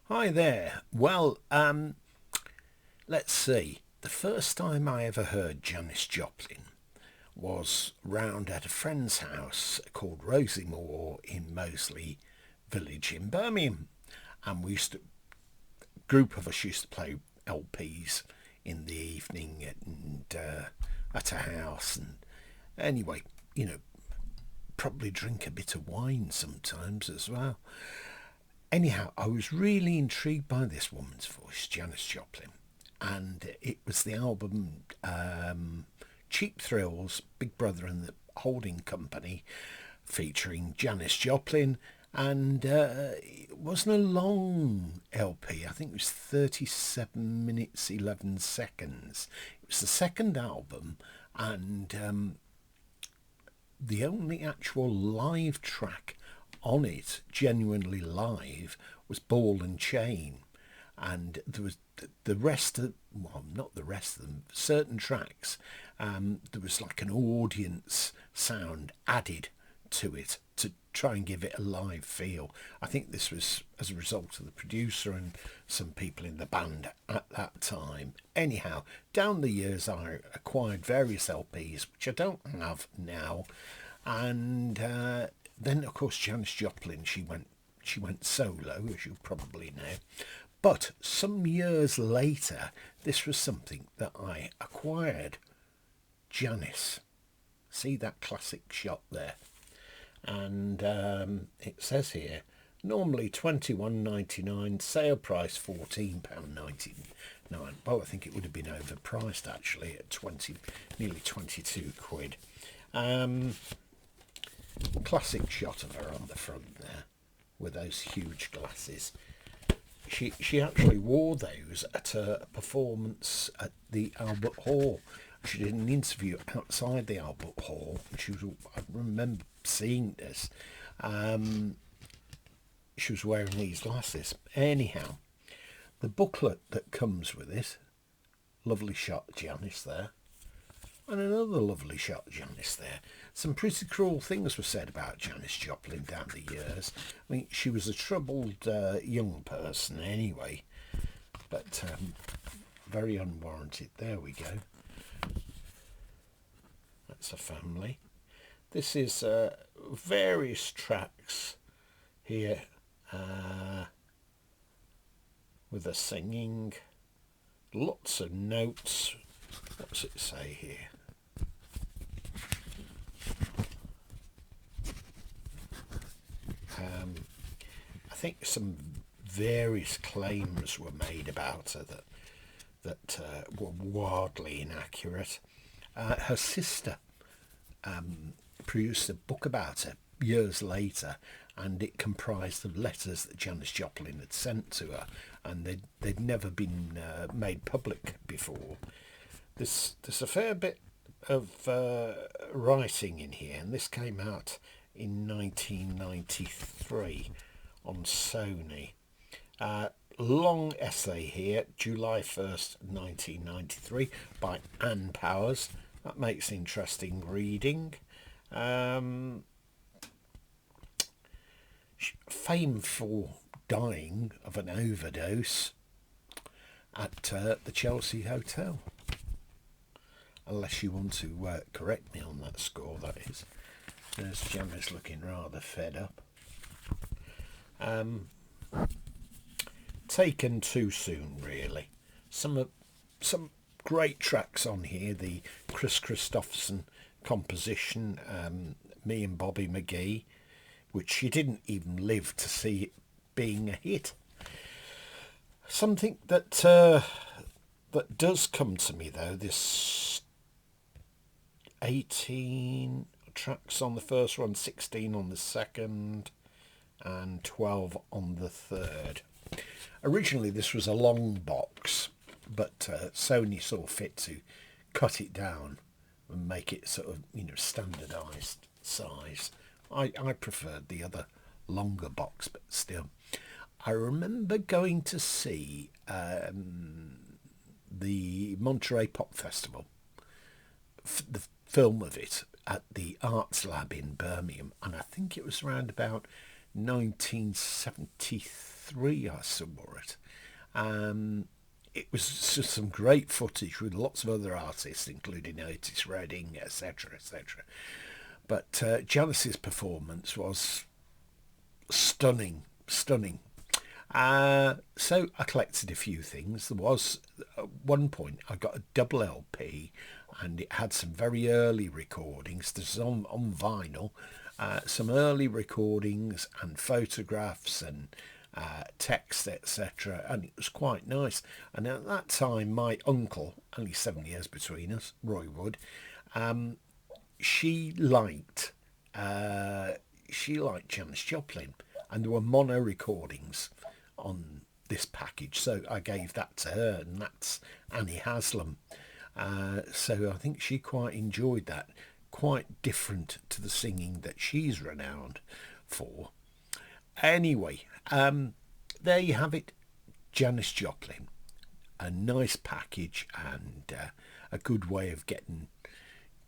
Hi there. Let's see. The first time I ever heard Janis Joplin was round at a friend's house called Rosymore in Moseley Village in Birmingham. And we used to, group of us used to play LPs in the evening at a house. And anyway, you know, probably drink a bit of wine sometimes as well. Anyhow, I was really intrigued by this woman's voice, Janis Joplin, and it was the album Cheap Thrills, Big Brother and the Holding Company, featuring Janis Joplin, and it wasn't a long LP. I think it was 37 minutes 11 seconds. It was the second album, and the only actual live track on it, genuinely live, was Ball and Chain. And there was the rest of, well, not the rest of them, certain tracks, there was like an audience sound added to it to try and give it a live feel. I think this was as a result of the producer and some people in the band at that time. Anyhow, down the years I acquired various LPs, which I don't have now, and then of course Janis Joplin, she went solo, as you probably know. But some years later, this was something that I acquired. Janis. See that classic shot there? And it says here, normally 21.99, sale price £14.99. Well, I think it would have been overpriced actually at 20, nearly 22 quid. Classic shot of her on the front there with those huge glasses. She actually wore those at a performance at the Albert Hall. She did an interview outside the Albert Hall. I remember seeing this. She was wearing these glasses. Anyhow, the booklet that comes with it, lovely shot, Janis there, and another lovely shot, Janis there. Some pretty cruel things were said about Janis Joplin down the years. I mean, she was a troubled young person anyway, but very unwarranted. There we go. That's a family. This is various tracks here with the singing, lots of notes. What's it say here? I think some various claims were made about her that were wildly inaccurate. Her sister produced a book about her years later, and it comprised of letters that Janis Joplin had sent to her, and they'd never been made public before. There's a fair bit of writing in here, and this came out in 1993 on SONY. Long essay here, July 1st, 1993, by Anne Powers. That makes interesting reading. Famed for dying of an overdose at the Chelsea Hotel. Unless you want to correct me on that score, that is. There's Janis looking rather fed up. Taken too soon, really. Some great tracks on here. The Chris Christopherson composition, Me and Bobby McGee, which she didn't even live to see it being a hit. Something that does come to me though, this 18 tracks on the first one, 16 on the second, and 12 on the third. Originally this was a long box, but Sony saw fit to cut it down and make it sort of, standardised size. I preferred the other longer box, but still. I remember going to see the Monterey Pop Festival, the film of it, at the Arts Lab in Birmingham, and I think it was around about 1973 3 I saw it. It was just some great footage with lots of other artists, including Otis Redding, etc., etc. But Janis's performance was stunning, stunning. So I collected a few things. There was, at one point, I got a double LP, and it had some very early recordings. This is on vinyl. Some early recordings and photographs and text, etc. And it was quite nice. And at that time, my uncle, only 7 years between us, Roy Wood, she liked Janis Joplin, and there were mono recordings on this package, so I gave that to her, and that's Annie Haslam. So I think she quite enjoyed that. Quite different to the singing that she's renowned for. Anyway, there you have it, Janis Joplin. A nice package and a good way of getting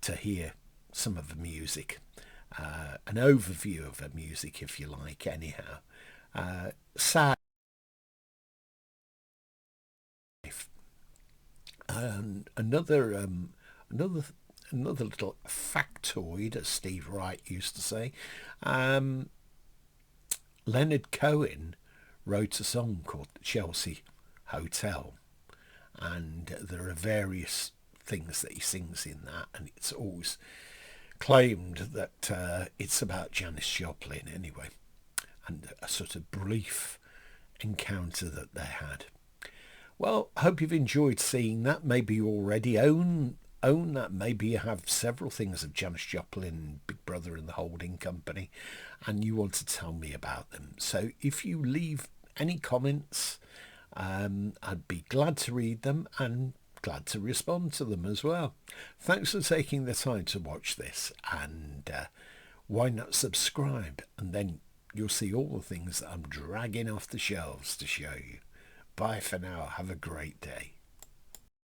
to hear some of the music. An overview of her music, if you like, anyhow. Sad. And another little factoid, as Steve Wright used to say. Leonard Cohen wrote a song called Chelsea Hotel, and there are various things that he sings in that, and it's always claimed that it's about Janis Joplin anyway, and a sort of brief encounter that they had. Well, I hope you've enjoyed seeing that. Maybe you already own that. Maybe you have several things of Janis Joplin, Big Brother and the Holding Company, and you want to tell me about them. So if you leave any comments, I'd be glad to read them and glad to respond to them as well. Thanks for taking the time to watch this, and why not subscribe, and then you'll see all the things that I'm dragging off the shelves to show you. Bye for now. Have a great day.